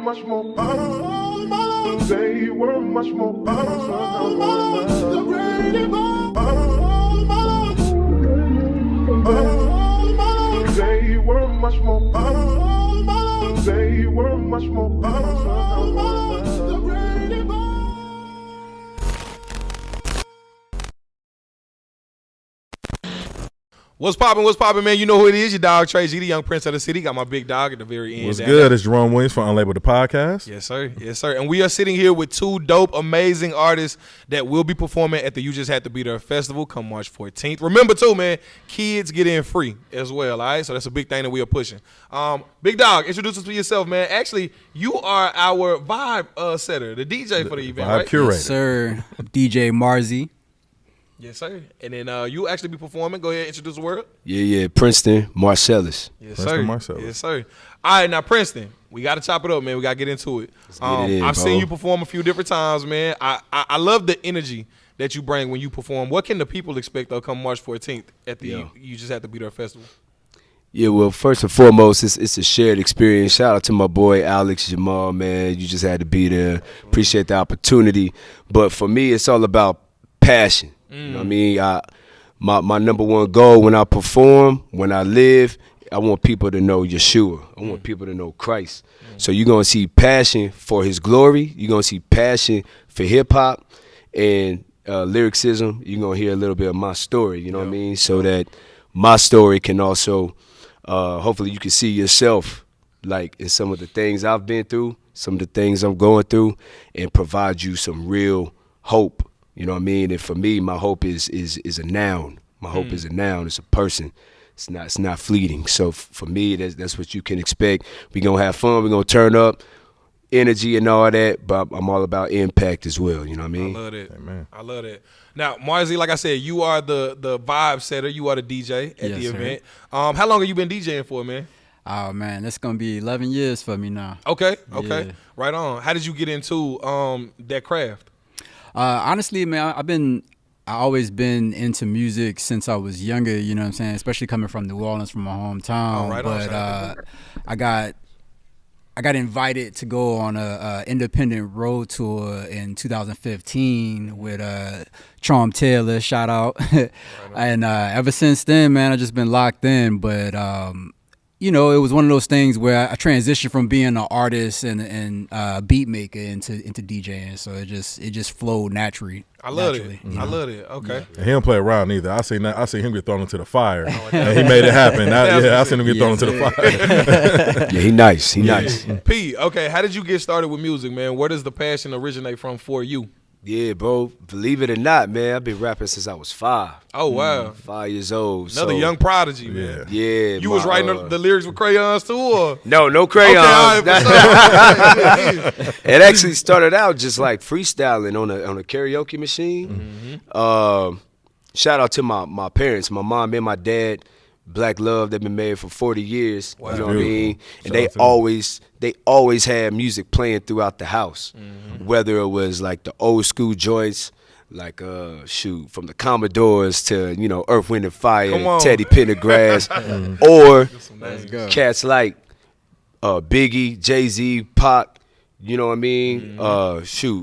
much more. They were much more. The rainy ball. They were much more. They were much more. The rainy ball. What's poppin', man? You know who it is, your dog Tre G, the young prince of the city. Got my big dog at the very end. What's good? It's Jerome Williams from Unlabeled The Podcast. Yes, sir. Yes, sir. And we are sitting here with two dope, amazing artists that will be performing at the You Just Had to Be There festival come March 14th. Remember, too, man, kids get in free as well, all right? So that's a big thing that we are pushing. Big dog, introduce us to yourself, man. Actually, you are our vibe setter, the DJ for the event, Vibe right? curator. Yes, sir. DJ Marzy. Yes, sir. And then you actually be performing. Go ahead, introduce the world. Yeah, Princeton Marcellis. Yes, Princeton sir. Marcellis. Yes, sir. All right, now Princeton, we got to chop it up, man. We got to get into it. get it in, I've bro. seen you perform a few different times, man. I love the energy that you bring when you perform. What can the people expect though come March 14th at the You Just Have to Be There festival? Yeah, well, first and foremost, it's a shared experience. Shout out to my boy Alex Jamal, man. You just had to be there. Appreciate the opportunity. But for me, it's all about passion. You know what I mean? My number one goal when I perform, when I live, I want people to know Yeshua. I want people to know Christ. So you're going to see passion for his glory. You're going to see passion for hip-hop and lyricism. You're going to hear a little bit of my story, you know what I mean? So that my story can also, hopefully you can see yourself like in some of the things I've been through, some of the things I'm going through, and provide you some real hope. You know what I mean? And for me, my hope is a noun. My hope is a noun. It's a person. It's not fleeting. So for me, that's what you can expect. We're going to have fun. We're going to turn up, energy and all that, but I'm all about impact as well. You know what I mean? I love that. Amen. I love that. Now, Marzy, like I said, you are the vibe setter. You are the DJ at the Yes, sir. event. How long have you been DJing for, man? Oh, man, that's going to be 11 years for me now. Okay. Yeah. Right on. How did you get into that craft? Honestly, man, I always been into music since I was younger, you know what I'm saying? Especially coming from New Orleans, from my hometown. Oh, right on. But I got invited to go on a independent road tour in 2015 with Charm Taylor, shout out. And ever since then, man, I've just been locked in. But you know, it was one of those things where I transitioned from being an artist and beat maker into DJing. So it just flowed naturally. I love naturally, it. you know? I love it. Okay. And he don't play around either. I seen him get thrown into the fire, and he made it happen. I seen him get thrown into the fire. Yeah, he nice. He nice. P, okay, how did you get started with music, man? Where does the passion originate from for you? Yeah, bro. Believe it or not, man, I've been rapping since I was 5. Oh, wow. 5 years old. Another young prodigy, man. Yeah. You was writing the lyrics with crayons too, or? No crayons. Okay, all right, It actually started out just like freestyling on a karaoke machine. Shout out to my parents, my mom and my dad. Black love, they've been married for 40 years. Wow. You know what I mean? And they Shout always had music playing throughout the house. Whether it was like the old school joints, like from the Commodores to, you know, Earth, Wind and Fire, Teddy Pendergrass, or cats like Biggie, Jay-Z, Pac, you know what I mean?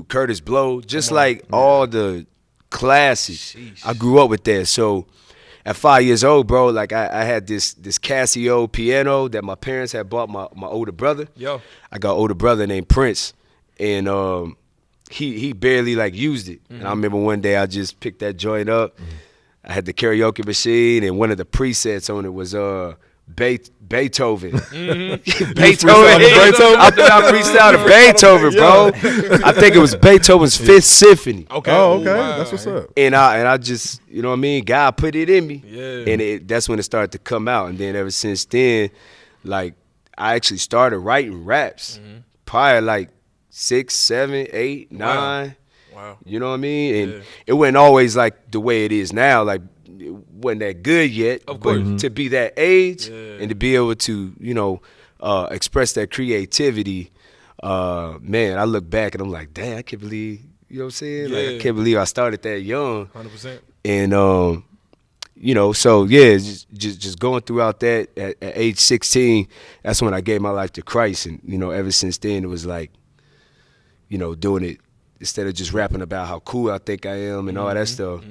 Curtis Blow, just like all the classics. I grew up with that. So at 5 years old, bro, like I had this Casio piano that my parents had bought my older brother. Yo. I got an older brother named Prince, and he barely like used it. And I remember one day I just picked that joint up. I had the karaoke machine, and one of the presets on it was Beethoven. Beethoven. I thought I freestyled Beethoven, bro. I think it was Beethoven's 5th Symphony. Okay. Oh, okay. That's what's up. And I just, you know what I mean? God put it in me. Yeah. And that's when it started to come out. And then ever since then, like, I actually started writing raps. Probably like 6, 7, 8, 9. Wow. You know what I mean? And it wasn't always like the way it is now. Like, it wasn't that good yet. Of course. But to be that age and to be able to, you know, express that creativity, man, I look back and I'm like, damn, I can't believe, you know what I'm saying? Like, I can't believe I started that young. 100%. And So yeah, just going throughout that at age 16, that's when I gave my life to Christ, and ever since then it was like, doing it instead of just rapping about how cool I think I am and all that stuff,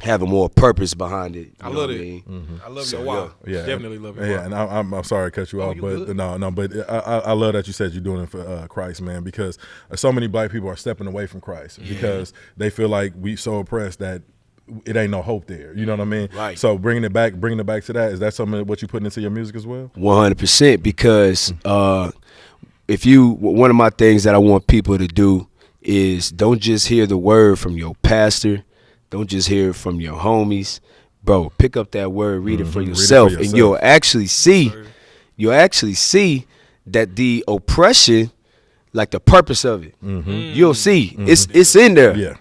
having more purpose behind it. I love it. mean? I love your why. Yeah, Definitely love your Yeah, why. and I'm sorry to cut you off, you but good. no, but I love that you said you're doing it for Christ, man, because so many black people are stepping away from Christ because they feel like we so oppressed that it ain't no hope there. You know what I mean? Right. So bringing it back to that, is that something what you putting into your music as well? 100%, because one of my things that I want people to do is don't just hear the word from your pastor, don't just hear it from your homies, bro. Pick up that word, read it for yourself, and you'll actually see that the oppression, like the purpose of it, you'll see it's in there. Yeah.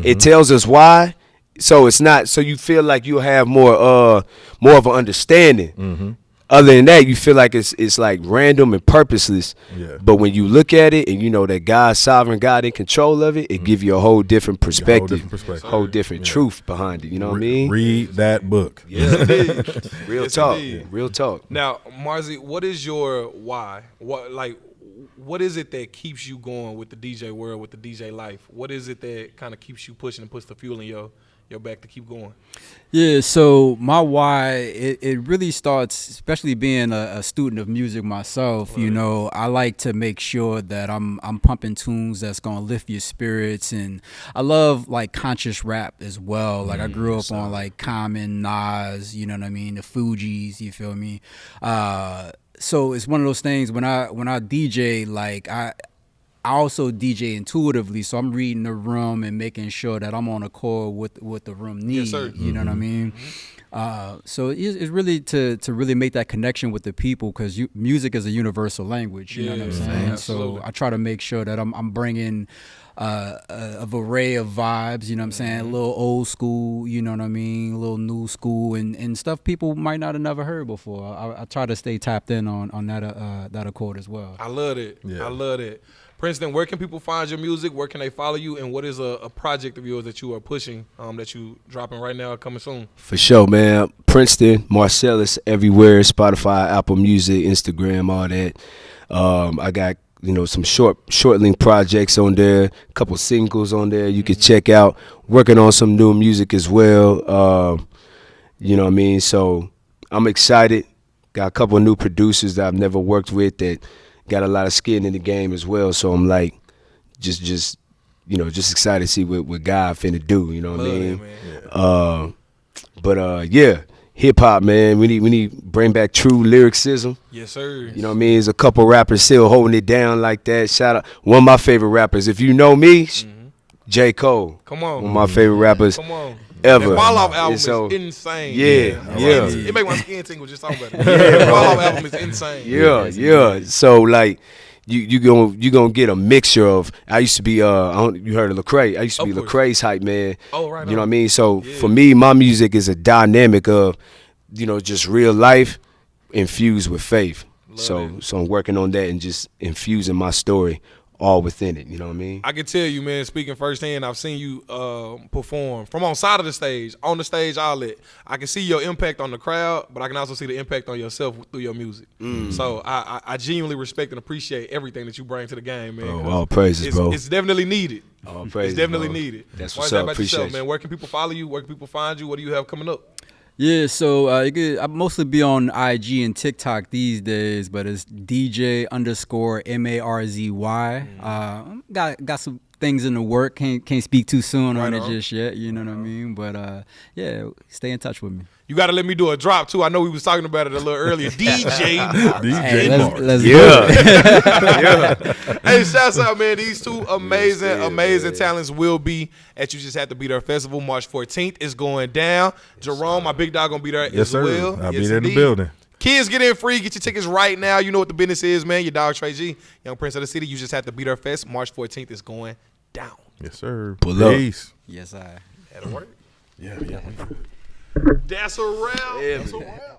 It tells us why. So it's not. So you feel like you have more of an understanding. Other than that, you feel like it's like random and purposeless. Yeah. But when you look at it and you know that God's sovereign, God in control of it, it give you a whole different perspective, whole different truth behind it. You know what I mean? Read that book. Yes, indeed. Real Yes, talk. indeed. Real talk. Now, Marzy, what is your why? What is it that keeps you going with the DJ world, with the DJ life? What is it that kind of keeps you pushing and puts the fuel in your back to keep going? Yeah, so my why, it really starts, especially being a student of music myself, I like to make sure that I'm pumping tunes that's going to lift your spirits, and I love like conscious rap as well. Like I grew up on like Common, Nas, you know what I mean, the Fugees, you feel me? So it's one of those things when I DJ, like I also DJ intuitively, so I'm reading the room and making sure that I'm on accord with what the room needs. Yes, sir. You know what I mean? So it's really to really make that connection with the people, because music is a universal language. You know what I'm saying? Absolutely. So I try to make sure that I'm bringing of array of vibes, you know what I'm saying? A little old school, you know what I mean? A little new school and stuff people might not have never heard before. I try to stay tapped in on that accord as well. I love it. Yeah. I love it. Princeton, where can people find your music? Where can they follow you? And what is a project of yours that you are pushing, that you dropping right now, coming soon? For sure, man. Princeton Marcellis everywhere, Spotify, Apple Music, Instagram, all that. I got some short link projects on there, a couple singles on there you could check out. Working on some new music as well. You know what I mean? So I'm excited. Got a couple of new producers that I've never worked with that got a lot of skin in the game as well. So I'm like just excited to see what God finna do, you know what I mean? Yeah, hip hop, man. We need to bring back true lyricism. Yes, sir. You know what I mean? There's a couple rappers still holding it down like that. Shout out one of my favorite rappers. If you know me, J. Cole. Come on. One of my favorite rappers Come on. ever. That Fall Off album So- is insane. Yeah. It make my skin tingle just talking about it. Fall Off album is insane. Yeah. So like you gonna get a mixture of. I used to be you heard of Lecrae. I used to be Of course. Lecrae's hype man. Oh, right You know on. what I mean? So for me, my music is a dynamic of just real life infused with faith. So I'm working on that and just infusing my story all within it. You know what I mean? I can tell you, man, speaking firsthand, I've seen you perform from on side of the stage, on the stage outlet. I can see your impact on the crowd, but I can also see the impact on yourself through your music. So I genuinely respect and appreciate everything that you bring to the game, man. Oh, all praises, bro. It's definitely needed. All praises, It's definitely bro. needed. That's Why what's is that up. about Appreciate yourself, you. man? Where can people follow you? Where can people find you? What do you have coming up? Yeah, so I mostly be on IG and TikTok these days, but it's DJ_MARZY. Got some things in the work. Can't speak too soon on it just yet. You know what I mean? But yeah, stay in touch with me. You got to let me do a drop too. I know we was talking about it a little earlier. DJ. Hey, Marzy. let's Yeah. Hey, shouts out, man. These two amazing talents will be at You Just Have to Be There Festival March 14th. It's going down. Jerome, my big dog, gonna be there Yes, as sir. well. I'll be Yes, there in the indeed. building. Kids, get in free. Get your tickets right now. You know what the business is, man. Your dog Tre G, Young Prince of the City. You Just Have to Be There Fest. March 14th is going down. Yes, sir. Pull up. Peace. Yes, I. That'll work. Yeah. That's a wrap. Yeah, That's a man. wrap.